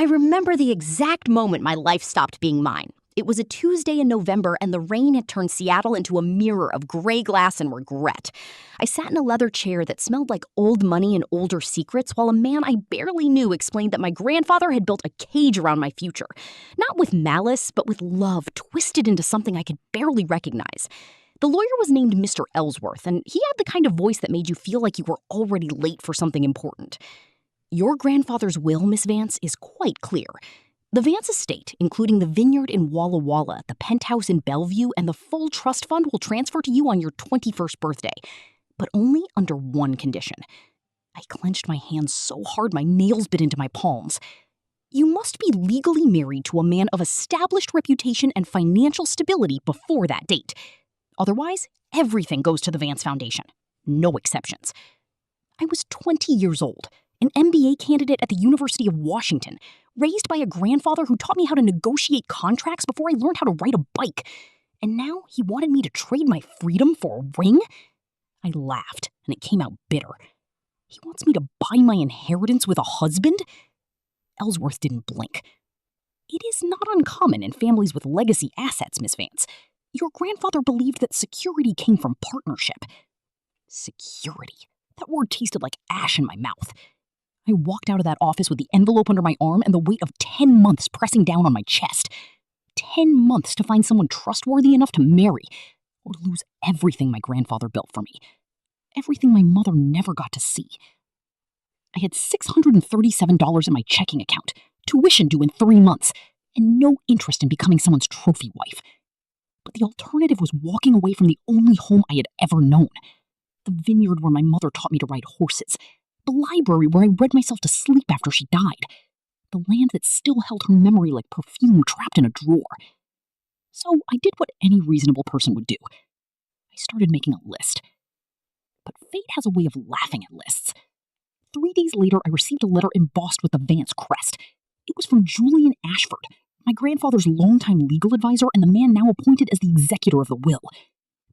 I remember the exact moment my life stopped being mine. It was a Tuesday in November, and the rain had turned Seattle into a mirror of gray glass and regret. I sat in a leather chair that smelled like old money and older secrets, while a man I barely knew explained that my grandfather had built a cage around my future. Not with malice, but with love twisted into something I could barely recognize. The lawyer was named Mr. Ellsworth, and he had the kind of voice that made you feel like you were already late for something important. Your grandfather's will, Miss Vance, is quite clear. The Vance estate, including the Vineyard in Walla Walla, the penthouse in Bellevue, and the full trust fund will transfer to you on your 21st birthday, but only under one condition. I clenched my hands so hard my nails bit into my palms. You must be legally married to a man of established reputation and financial stability before that date. Otherwise, everything goes to the Vance Foundation. No exceptions. I was 20 years old, an MBA candidate at the University of Washington, raised by a grandfather who taught me how to negotiate contracts before I learned how to ride a bike. And now he wanted me to trade my freedom for a ring? I laughed, and it came out bitter. He wants me to buy my inheritance with a husband? Ellsworth didn't blink. It is not uncommon in families with legacy assets, Miss Vance. Your grandfather believed that security came from partnership. Security. That word tasted like ash in my mouth. I walked out of that office with the envelope under my arm and the weight of 10 months pressing down on my chest. 10 months to find someone trustworthy enough to marry, or to lose everything my grandfather built for me. Everything my mother never got to see. I had $637 in my checking account, tuition due in 3 months, and no interest in becoming someone's trophy wife. But the alternative was walking away from the only home I had ever known. The vineyard where my mother taught me to ride horses. The library where I read myself to sleep after she died. The land that still held her memory like perfume trapped in a drawer. So I did what any reasonable person would do. I started making a list. But fate has a way of laughing at lists. 3 days later, I received a letter embossed with the Vance crest. It was from Julian Ashford, my grandfather's longtime legal advisor and the man now appointed as the executor of the will.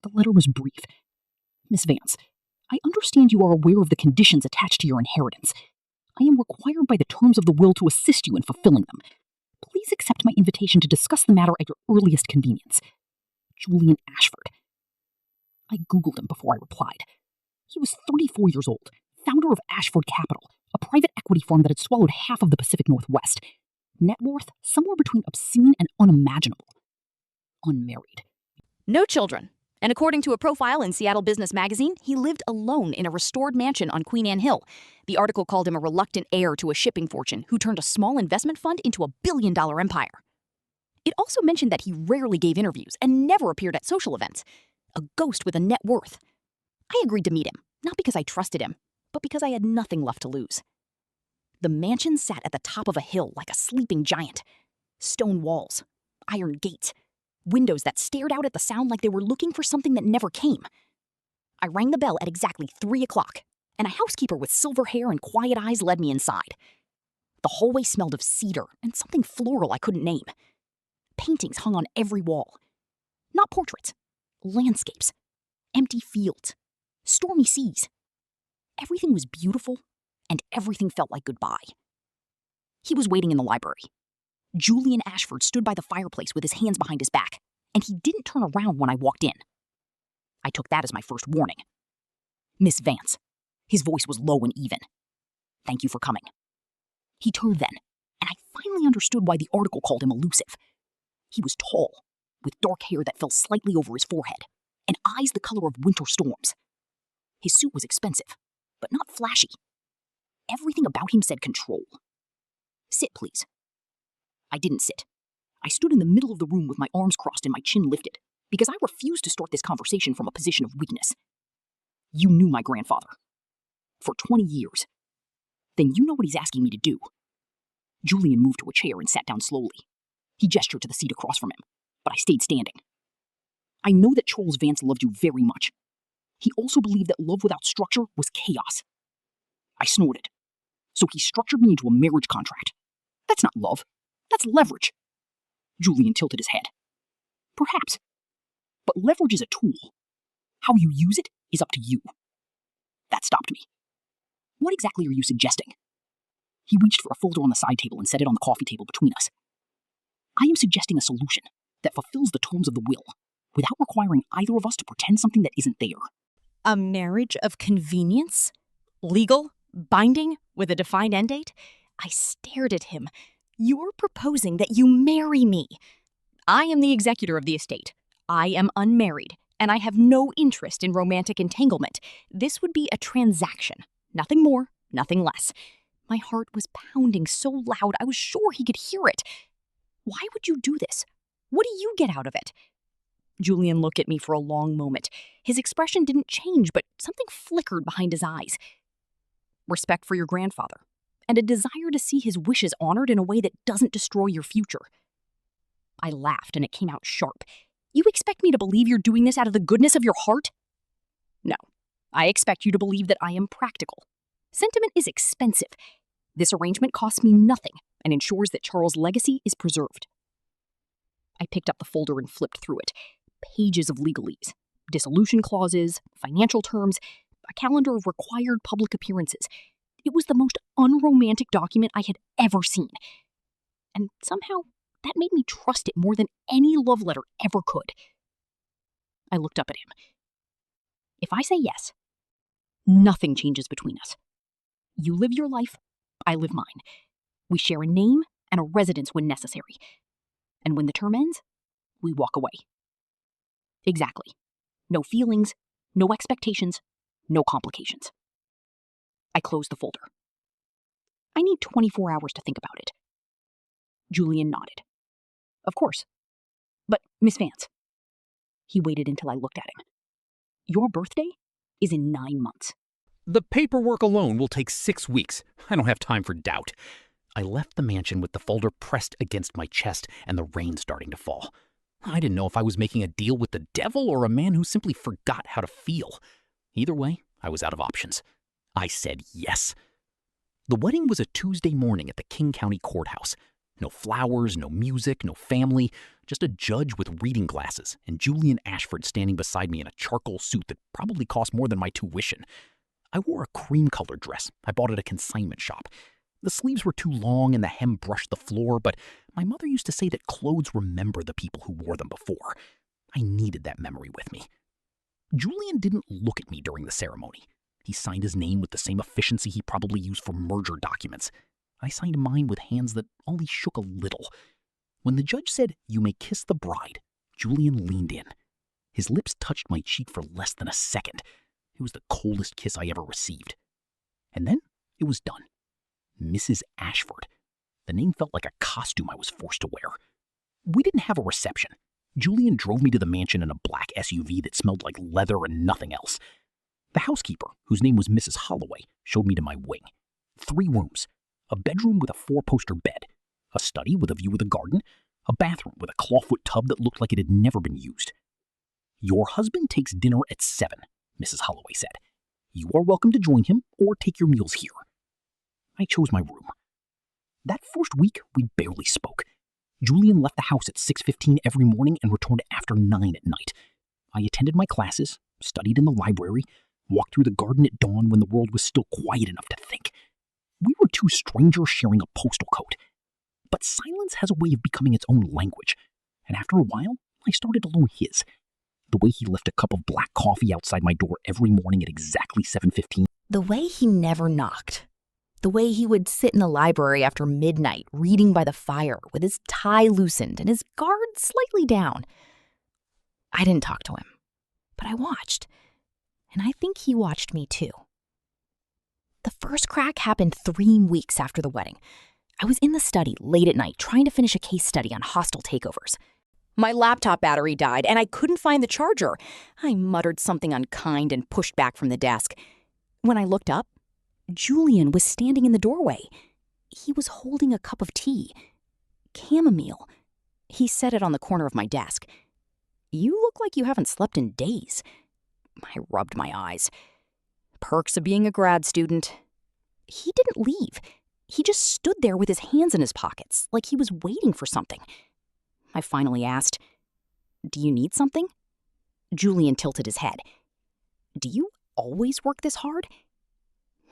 The letter was brief. Miss Vance, I understand you are aware of the conditions attached to your inheritance. I am required by the terms of the will to assist you in fulfilling them. Please accept my invitation to discuss the matter at your earliest convenience. Julian Ashford. I Googled him before I replied. He was 34 years old, founder of Ashford Capital, a private equity firm that had swallowed half of the Pacific Northwest. Net worth somewhere between obscene and unimaginable. Unmarried. No children. And according to a profile in Seattle Business Magazine, he lived alone in a restored mansion on Queen Anne Hill. The article called him a reluctant heir to a shipping fortune who turned a small investment fund into a billion-dollar empire. It also mentioned that he rarely gave interviews and never appeared at social events. A ghost with a net worth. I agreed to meet him, not because I trusted him, but because I had nothing left to lose. The mansion sat at the top of a hill like a sleeping giant. Stone walls, iron gates, windows that stared out at the sound like they were looking for something that never came. I rang the bell at exactly 3 o'clock, and a housekeeper with silver hair and quiet eyes led me inside. The hallway smelled of cedar and something floral I couldn't name. Paintings hung on every wall. Not portraits, landscapes, empty fields, stormy seas. Everything was beautiful, and everything felt like goodbye. He was waiting in the library. Julian Ashford stood by the fireplace with his hands behind his back, and he didn't turn around when I walked in. I took that as my first warning. Miss Vance. His voice was low and even. Thank you for coming. He turned then, and I finally understood why the article called him elusive. He was tall, with dark hair that fell slightly over his forehead, and eyes the color of winter storms. His suit was expensive, but not flashy. Everything about him said control. Sit, please. I didn't sit. I stood in the middle of the room with my arms crossed and my chin lifted, because I refused to start this conversation from a position of weakness. You knew my grandfather. For 20 years. Then you know what he's asking me to do. Julian moved to a chair and sat down slowly. He gestured to the seat across from him, but I stayed standing. I know that Charles Vance loved you very much. He also believed that love without structure was chaos. I snorted. So he structured me into a marriage contract. That's not love. That's leverage. Julian tilted his head. Perhaps. But leverage is a tool. How you use it is up to you. That stopped me. What exactly are you suggesting? He reached for a folder on the side table and set it on the coffee table between us. I am suggesting a solution that fulfills the terms of the will without requiring either of us to pretend something that isn't there. A marriage of convenience? Legal? Binding? With a defined end date? I stared at him. You're proposing that you marry me. I am the executor of the estate. I am unmarried, and I have no interest in romantic entanglement. This would be a transaction. Nothing more, nothing less. My heart was pounding so loud I was sure he could hear it. Why would you do this? What do you get out of it? Julian looked at me for a long moment. His expression didn't change, but something flickered behind his eyes. Respect for your grandfather, and a desire to see his wishes honored in a way that doesn't destroy your future. I laughed, and it came out sharp. You expect me to believe you're doing this out of the goodness of your heart? No, I expect you to believe that I am practical. Sentiment is expensive. This arrangement costs me nothing and ensures that Charles' legacy is preserved. I picked up the folder and flipped through it. Pages of legalese, dissolution clauses, financial terms, a calendar of required public appearances. It was the most unromantic document I had ever seen. And somehow, that made me trust it more than any love letter ever could. I looked up at him. If I say yes, nothing changes between us. You live your life, I live mine. We share a name and a residence when necessary. And when the term ends, we walk away. Exactly. No feelings, no expectations, no complications. I closed the folder. I need 24 hours to think about it. Julian nodded. Of course. But, Miss Vance. He waited until I looked at him. Your birthday is in 9 months. The paperwork alone will take 6 weeks. I don't have time for doubt. I left the mansion with the folder pressed against my chest and the rain starting to fall. I didn't know if I was making a deal with the devil or a man who simply forgot how to feel. Either way, I was out of options. I said yes. The wedding was a Tuesday morning at the King County Courthouse. No flowers, no music, no family, just a judge with reading glasses and Julian Ashford standing beside me in a charcoal suit that probably cost more than my tuition. I wore a cream-colored dress I bought at a consignment shop. The sleeves were too long and the hem brushed the floor, but my mother used to say that clothes remember the people who wore them before. I needed that memory with me. Julian didn't look at me during the ceremony. He signed his name with the same efficiency he probably used for merger documents. I signed mine with hands that only shook a little. When the judge said, "You may kiss the bride," Julian leaned in. His lips touched my cheek for less than a second. It was the coldest kiss I ever received. And then it was done. Mrs. Ashford. The name felt like a costume I was forced to wear. We didn't have a reception. Julian drove me to the mansion in a black SUV that smelled like leather and nothing else. The housekeeper, whose name was Mrs. Holloway, showed me to my wing. 3 rooms. A bedroom with a 4-poster bed. A study with a view of the garden. A bathroom with a clawfoot tub that looked like it had never been used. Your husband takes dinner at 7, Mrs. Holloway said. You are welcome to join him or take your meals here. I chose my room. That first week, we barely spoke. Julian left the house at 6:15 every morning and returned after 9 at night. I attended my classes, studied in the library, walked through the garden at dawn when the world was still quiet enough to think. We were 2 strangers sharing a postal code. But silence has a way of becoming its own language, and after a while, I started to learn his. The way he left a cup of black coffee outside my door every morning at exactly 7:15. The way he never knocked. The way he would sit in the library after midnight, reading by the fire, with his tie loosened and his guard slightly down. I didn't talk to him, but I watched. And I think he watched me too. The first crack happened 3 weeks after the wedding. I was in the study late at night trying to finish a case study on hostile takeovers. My laptop battery died and I couldn't find the charger. I muttered something unkind and pushed back from the desk. When I looked up, Julian was standing in the doorway. He was holding a cup of tea. Chamomile. He set it on the corner of my desk. You look like you haven't slept in days. I rubbed my eyes. Perks of being a grad student. He didn't leave. He just stood there with his hands in his pockets, like he was waiting for something. I finally asked, "Do you need something?" Julian tilted his head. "Do you always work this hard?"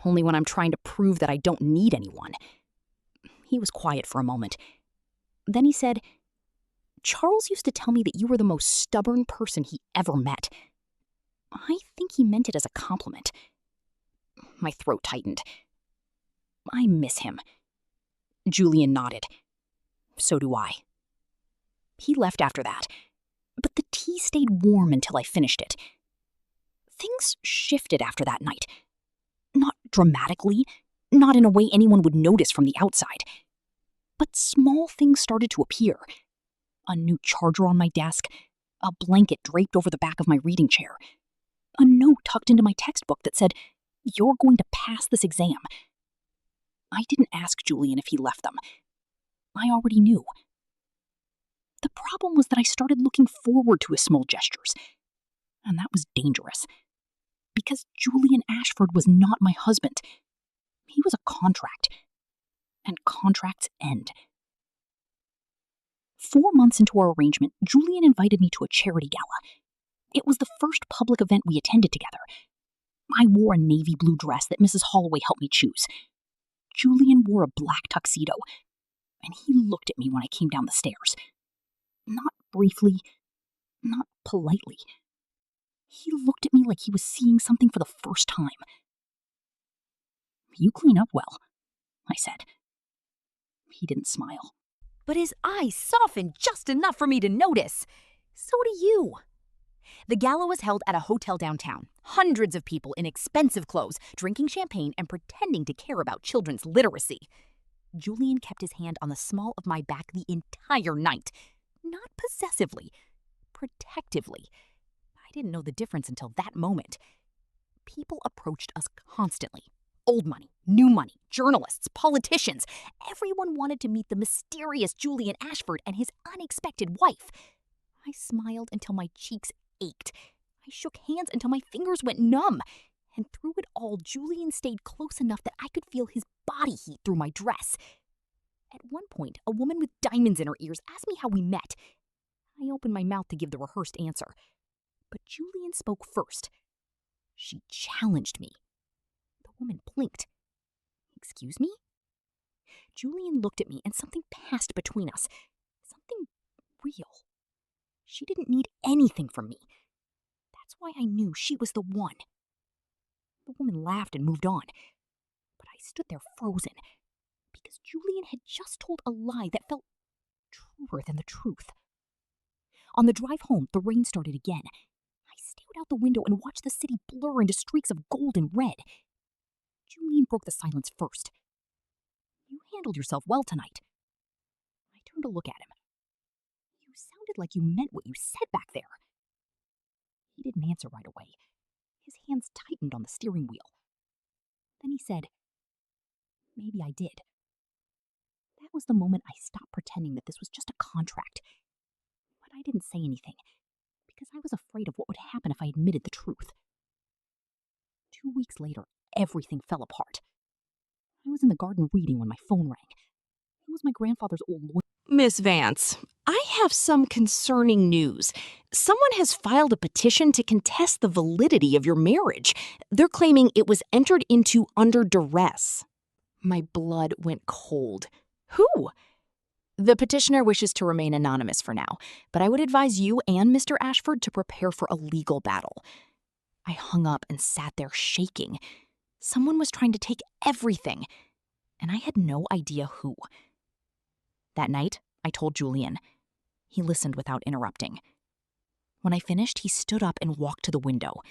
"Only when I'm trying to prove that I don't need anyone." He was quiet for a moment. Then he said, "Charles used to tell me that you were the most stubborn person he ever met." I think he meant it as a compliment. My throat tightened. "I miss him." Julian nodded. "So do I." He left after that, but the tea stayed warm until I finished it. Things shifted after that night. Not dramatically, not in a way anyone would notice from the outside. But small things started to appear. A new charger on my desk, a blanket draped over the back of my reading chair, a note tucked into my textbook that said, "You're going to pass this exam." I didn't ask Julian if he left them. I already knew. The problem was that I started looking forward to his small gestures, and that was dangerous. Because Julian Ashford was not my husband. He was a contract, and contracts end. 4 months into our arrangement, Julian invited me to a charity gala. It was the first public event we attended together. I wore a navy blue dress that Mrs. Holloway helped me choose. Julian wore a black tuxedo, and he looked at me when I came down the stairs. Not briefly, not politely. He looked at me like he was seeing something for the first time. "You clean up well," I said. He didn't smile. But his eyes softened just enough for me to notice. So do you. The gala was held at a hotel downtown. Hundreds of people in expensive clothes, drinking champagne and pretending to care about children's literacy. Julian kept his hand on the small of my back the entire night. Not possessively, protectively. I didn't know the difference until that moment. People approached us constantly. Old money, new money, journalists, politicians. Everyone wanted to meet the mysterious Julian Ashford and his unexpected wife. I smiled until my cheeks ached. I shook hands until my fingers went numb. And through it all, Julian stayed close enough that I could feel his body heat through my dress. At one point, a woman with diamonds in her ears asked me how we met. I opened my mouth to give the rehearsed answer. But Julian spoke first. She challenged me. The woman blinked. "Excuse me?" Julian looked at me and something passed between us. Something real. She didn't need anything from me. That's why I knew she was the one. The woman laughed and moved on. But I stood there frozen, because Julian had just told a lie that felt truer than the truth. On the drive home, the rain started again. I stared out the window and watched the city blur into streaks of gold and red. Julian broke the silence first. "You handled yourself well tonight." I turned to look at him. "You sounded like you meant what you said back there." He didn't answer right away. His hands tightened on the steering wheel. Then he said, "Maybe I did." That was the moment I stopped pretending that this was just a contract. But I didn't say anything, because I was afraid of what would happen if I admitted the truth. 2 weeks later, everything fell apart. I was in the garden reading when my phone rang. It was my grandfather's old lawyer. "Miss Vance, I have some concerning news. Someone has filed a petition to contest the validity of your marriage. They're claiming it was entered into under duress." My blood went cold. "Who?" "The petitioner wishes to remain anonymous for now, but I would advise you and Mr. Ashford to prepare for a legal battle." I hung up and sat there shaking. Someone was trying to take everything, and I had no idea who. That night, I told Julian. He listened without interrupting. When I finished, he stood up and walked to the window.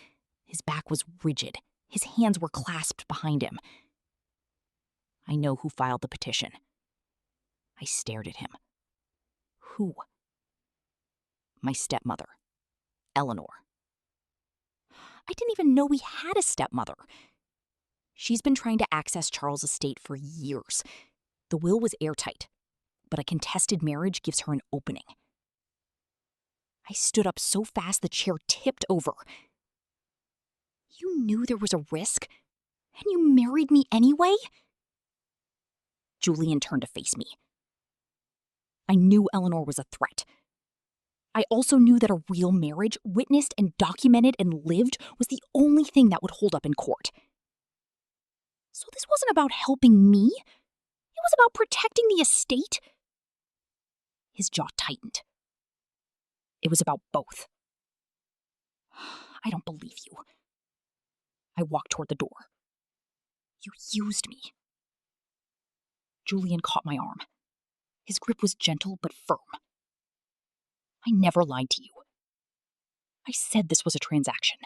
His back was rigid. His hands were clasped behind him. "I know who filed the petition." I stared at him. "Who?" "My stepmother, Eleanor." I didn't even know we had a stepmother. She's been trying to access Charles' estate for years. The will was airtight, but a contested marriage gives her an opening. I stood up so fast the chair tipped over. "You knew there was a risk, and you married me anyway?" Julian turned to face me. I knew Eleanor was a threat. I also knew that a real marriage, witnessed and documented and lived, was the only thing that would hold up in court. So this wasn't about helping me. It was about protecting the estate? His jaw tightened. It was about both. I don't believe you. I walked toward the door. You used me. Julian caught my arm. His grip was gentle but firm. I never lied to you. I said this was a transaction.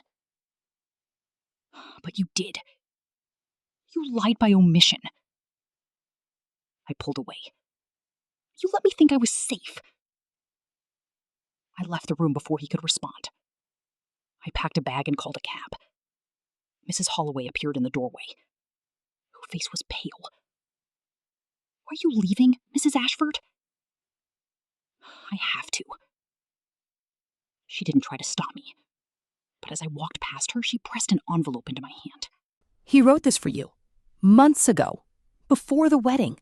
But you did. You lied by omission. I pulled away. You let me think I was safe. I left the room before he could respond. I packed a bag and called a cab. Mrs. Holloway appeared in the doorway. Her face was pale. Are you leaving, Mrs. Ashford? I have to. She didn't try to stop me, but as I walked past her, she pressed an envelope into my hand. He wrote this for you, months ago, before the wedding.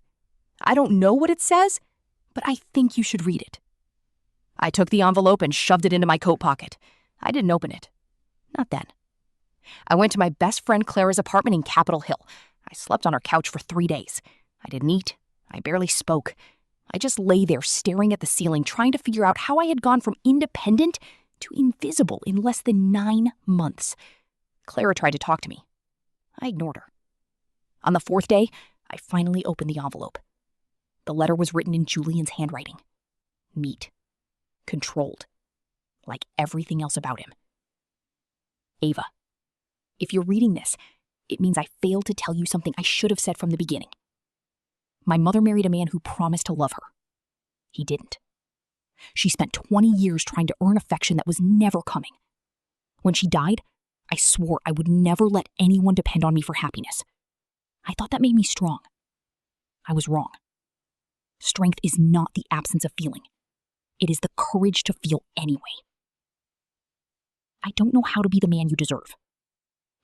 I don't know what it says, but I think you should read it. I took the envelope and shoved it into my coat pocket. I didn't open it. Not then. I went to my best friend Clara's apartment in Capitol Hill. I slept on her couch for 3 days. I didn't eat. I barely spoke. I just lay there staring at the ceiling, trying to figure out how I had gone from independent to invisible in less than 9 months. Clara tried to talk to me. I ignored her. On the 4th day, I finally opened the envelope. The letter was written in Julian's handwriting. Neat. Controlled. Like everything else about him. Ava, if you're reading this, it means I failed to tell you something I should have said from the beginning. My mother married a man who promised to love her. He didn't. She spent 20 years trying to earn affection that was never coming. When she died, I swore I would never let anyone depend on me for happiness. I thought that made me strong. I was wrong. Strength is not the absence of feeling. It is the courage to feel anyway. I don't know how to be the man you deserve,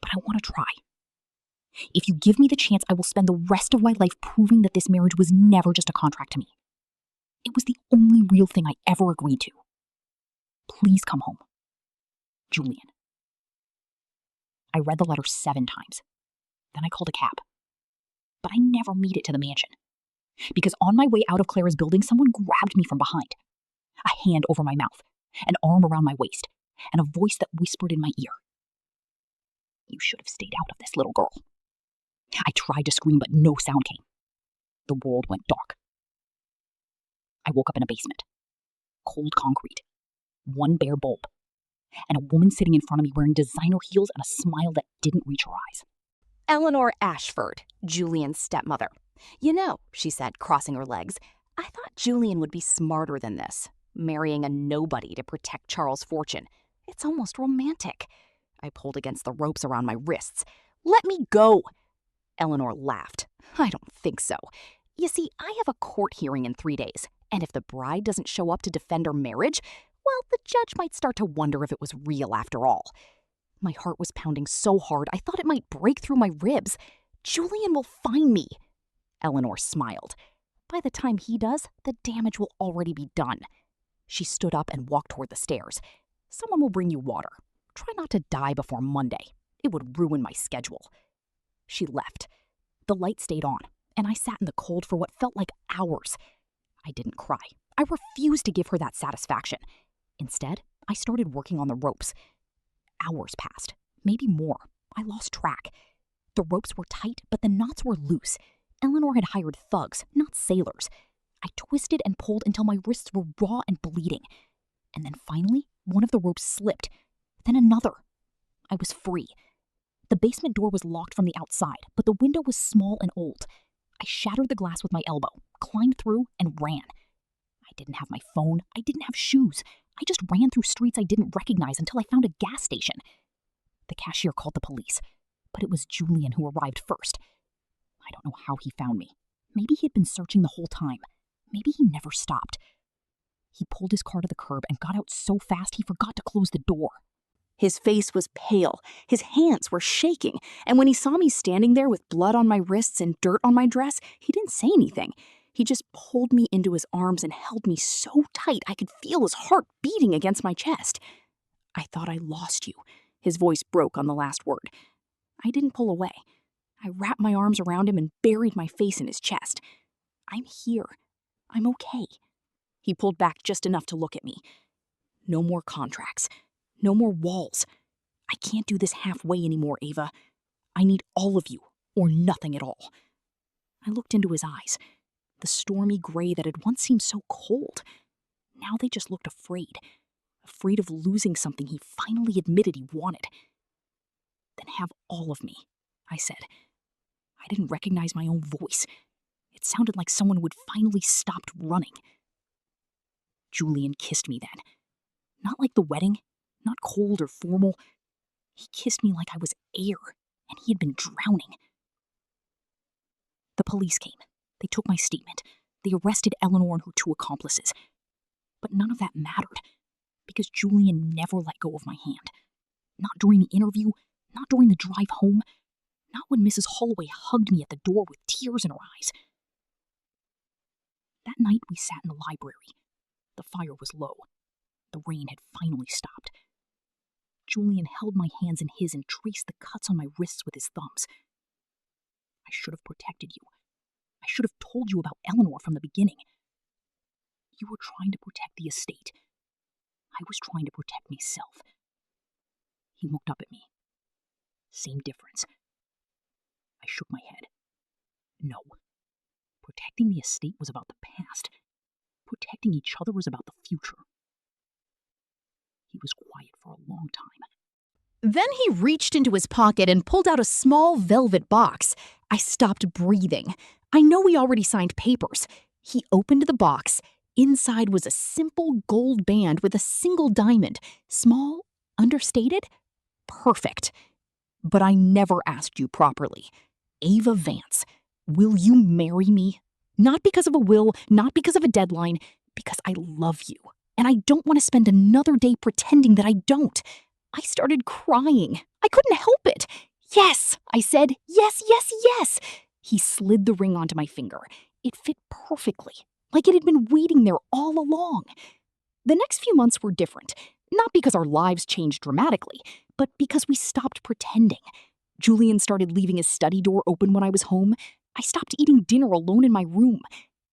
but I want to try. If you give me the chance, I will spend the rest of my life proving that this marriage was never just a contract to me. It was the only real thing I ever agreed to. Please come home. Julian. I read the letter 7 times. Then I called a cab. But I never made it to the mansion. Because on my way out of Clara's building, someone grabbed me from behind. A hand over my mouth, an arm around my waist, and a voice that whispered in my ear. You should have stayed out of this, little girl. I tried to scream, but no sound came. The world went dark. I woke up in a basement. Cold concrete. 1 bare bulb. And a woman sitting in front of me wearing designer heels and a smile that didn't reach her eyes. Eleanor Ashford, Julian's stepmother. You know, she said, crossing her legs, I thought Julian would be smarter than this, marrying a nobody to protect Charles' fortune. It's almost romantic. I pulled against the ropes around my wrists. Let me go. Eleanor laughed. I don't think so. You see, I have a court hearing in 3 days, and if the bride doesn't show up to defend her marriage, well, the judge might start to wonder if it was real after all. My heart was pounding so hard I thought it might break through my ribs. Julian will find me. Eleanor smiled. By the time he does, the damage will already be done. She stood up and walked toward the stairs. Someone will bring you water. Try not to die before Monday. It would ruin my schedule. She left. The light stayed on, and I sat in the cold for what felt like hours. I didn't cry. I refused to give her that satisfaction. Instead, I started working on the ropes. Hours passed, maybe more. I lost track. The ropes were tight, but the knots were loose. Eleanor had hired thugs, not sailors. I twisted and pulled until my wrists were raw and bleeding. And then finally, one of the ropes slipped. Then another. I was free. The basement door was locked from the outside, but the window was small and old. I shattered the glass with my elbow, climbed through, and ran. I didn't have my phone. I didn't have shoes. I just ran through streets I didn't recognize until I found a gas station. The cashier called the police, but it was Julian who arrived first. I don't know how he found me. Maybe he had been searching the whole time. Maybe he never stopped. He pulled his car to the curb and got out so fast he forgot to close the door. His face was pale, his hands were shaking, and when he saw me standing there with blood on my wrists and dirt on my dress, he didn't say anything. He just pulled me into his arms and held me so tight I could feel his heart beating against my chest. I thought I lost you. His voice broke on the last word. I didn't pull away. I wrapped my arms around him and buried my face in his chest. I'm here. I'm okay. He pulled back just enough to look at me. No more contracts. No more walls. I can't do this halfway anymore, Ava. I need all of you, or nothing at all. I looked into his eyes, the stormy gray that had once seemed so cold. Now they just looked afraid of losing something he finally admitted he wanted. Then have all of me, I said. I didn't recognize my own voice. It sounded like someone who had finally stopped running. Julian kissed me then. Not like the wedding, not cold or formal. He kissed me like I was air, and he had been drowning. The police came. They took my statement. They arrested Eleanor and her 2 accomplices. But none of that mattered, because Julian never let go of my hand. Not during the interview, not during the drive home, not when Mrs. Holloway hugged me at the door with tears in her eyes. That night we sat in the library. The fire was low. The rain had finally stopped. Julian held my hands in his and traced the cuts on my wrists with his thumbs. I should have protected you. I should have told you about Eleanor from the beginning. You were trying to protect the estate. I was trying to protect myself. He looked up at me. Same difference. I shook my head. No. Protecting the estate was about the past. Protecting each other was about the future. He was quiet for a long time. Then he reached into his pocket and pulled out a small velvet box. I stopped breathing. I know we already signed papers. He opened the box. Inside was a simple gold band with a single diamond. Small, understated, perfect. But I never asked you properly. Ava Vance, will you marry me? Not because of a will, not because of a deadline, because I love you. And I don't want to spend another day pretending that I don't. I started crying. I couldn't help it. Yes, I said, yes, yes, yes. He slid the ring onto my finger. It fit perfectly, like it had been waiting there all along. The next few months were different, not because our lives changed dramatically, but because we stopped pretending. Julian started leaving his study door open when I was home. I stopped eating dinner alone in my room.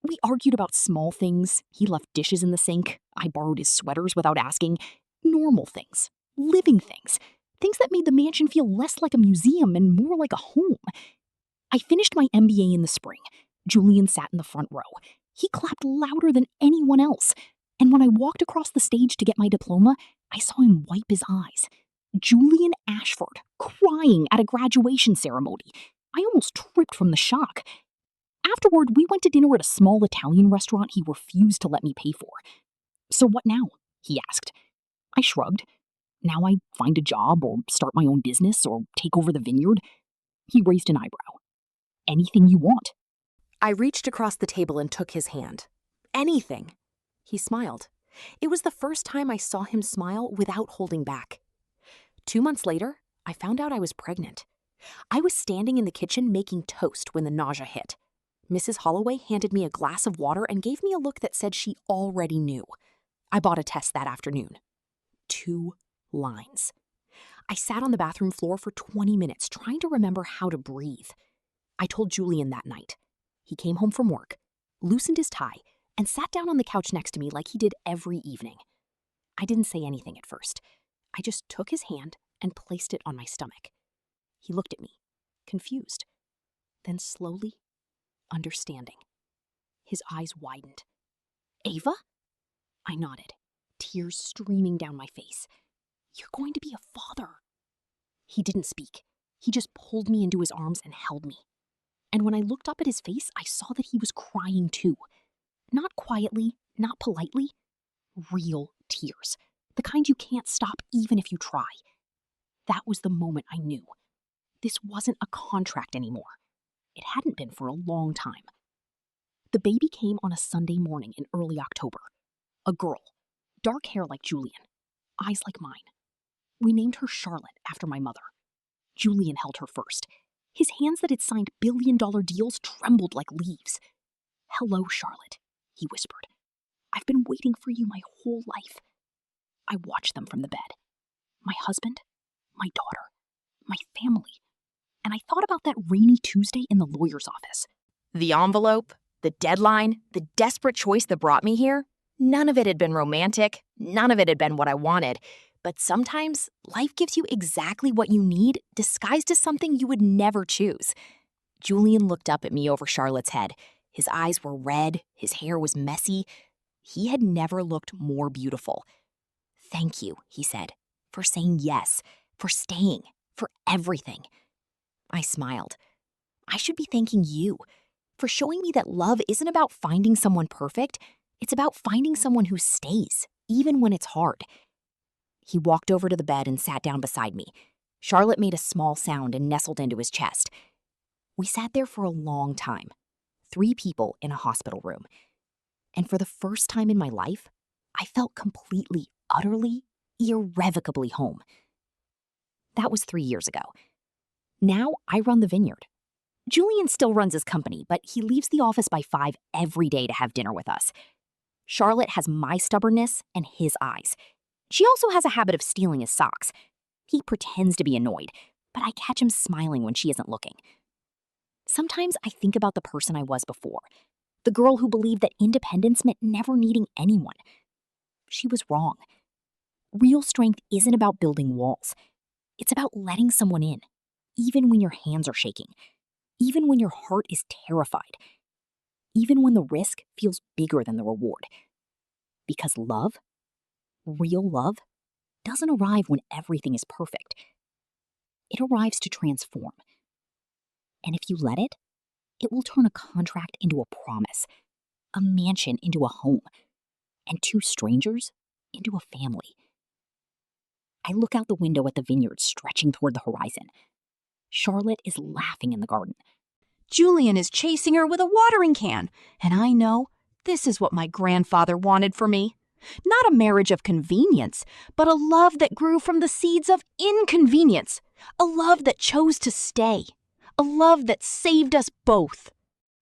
We argued about small things. He left dishes in the sink. I borrowed his sweaters without asking. Normal things. Living things. Things that made the mansion feel less like a museum and more like a home. I finished my MBA in the spring. Julian sat in the front row. He clapped louder than anyone else. And when I walked across the stage to get my diploma, I saw him wipe his eyes. Julian Ashford, crying at a graduation ceremony. I almost tripped from the shock. Afterward, we went to dinner at a small Italian restaurant he refused to let me pay for. So what now? He asked. I shrugged. Now I find a job or start my own business or take over the Vineyard. He raised an eyebrow. Anything you want. I reached across the table and took his hand. Anything. He smiled. It was the first time I saw him smile without holding back. 2 months later, I found out I was pregnant. I was standing in the kitchen making toast when the nausea hit. Mrs. Holloway handed me a glass of water and gave me a look that said she already knew. I bought a test that afternoon. 2 lines. I sat on the bathroom floor for 20 minutes trying to remember how to breathe. I told Julian that night. He came home from work, loosened his tie, and sat down on the couch next to me like he did every evening. I didn't say anything at first. I just took his hand and placed it on my stomach. He looked at me, confused, then slowly, understanding. His eyes widened. Ava? I nodded, tears streaming down my face. You're going to be a father. He didn't speak. He just pulled me into his arms and held me. And when I looked up at his face, I saw that he was crying too. Not quietly, not politely. Real tears. The kind you can't stop even if you try. That was the moment I knew. This wasn't a contract anymore. It hadn't been for a long time. The baby came on a Sunday morning in early October. A girl. Dark hair like Julian. Eyes like mine. We named her Charlotte after my mother. Julian held her first. His hands that had signed billion-dollar deals trembled like leaves. Hello, Charlotte, he whispered. I've been waiting for you my whole life. I watched them from the bed. My husband, my daughter, my family. And I thought about that rainy Tuesday in the lawyer's office. The envelope, The deadline, the desperate choice that brought me here, none of it had been romantic, none of it had been what I wanted. But sometimes life gives you exactly what you need, disguised as something you would never choose. Julian looked up at me over Charlotte's head. His eyes were red, his hair was messy. He had never looked more beautiful. "Thank you," he said, "for saying yes, for staying, for everything." I smiled. "I should be thanking you for showing me that love isn't about finding someone perfect. It's about finding someone who stays, even when it's hard." He walked over to the bed and sat down beside me. Charlotte made a small sound and nestled into his chest. We sat there for a long time, 3 people in a hospital room. And for the first time in my life, I felt completely, utterly, irrevocably home. That was 3 years ago. Now I run the Vineyard. Julian still runs his company, but he leaves the office by 5 every day to have dinner with us. Charlotte has my stubbornness and his eyes. She also has a habit of stealing his socks. He pretends to be annoyed, but I catch him smiling when she isn't looking. Sometimes I think about the person I was before, the girl who believed that independence meant never needing anyone. She was wrong. Real strength isn't about building walls. It's about letting someone in, even when your hands are shaking, even when your heart is terrified, even when the risk feels bigger than the reward. Because love, real love, doesn't arrive when everything is perfect. It arrives to transform. And if you let it will turn a contract into a promise, a mansion into a home, and 2 strangers into a family. I look out the window at the vineyard stretching toward the horizon. Charlotte is laughing in the garden. Julian is chasing her with a watering can, and I know this is what my grandfather wanted for me. Not a marriage of convenience, but a love that grew from the seeds of inconvenience, a love that chose to stay, a love that saved us both.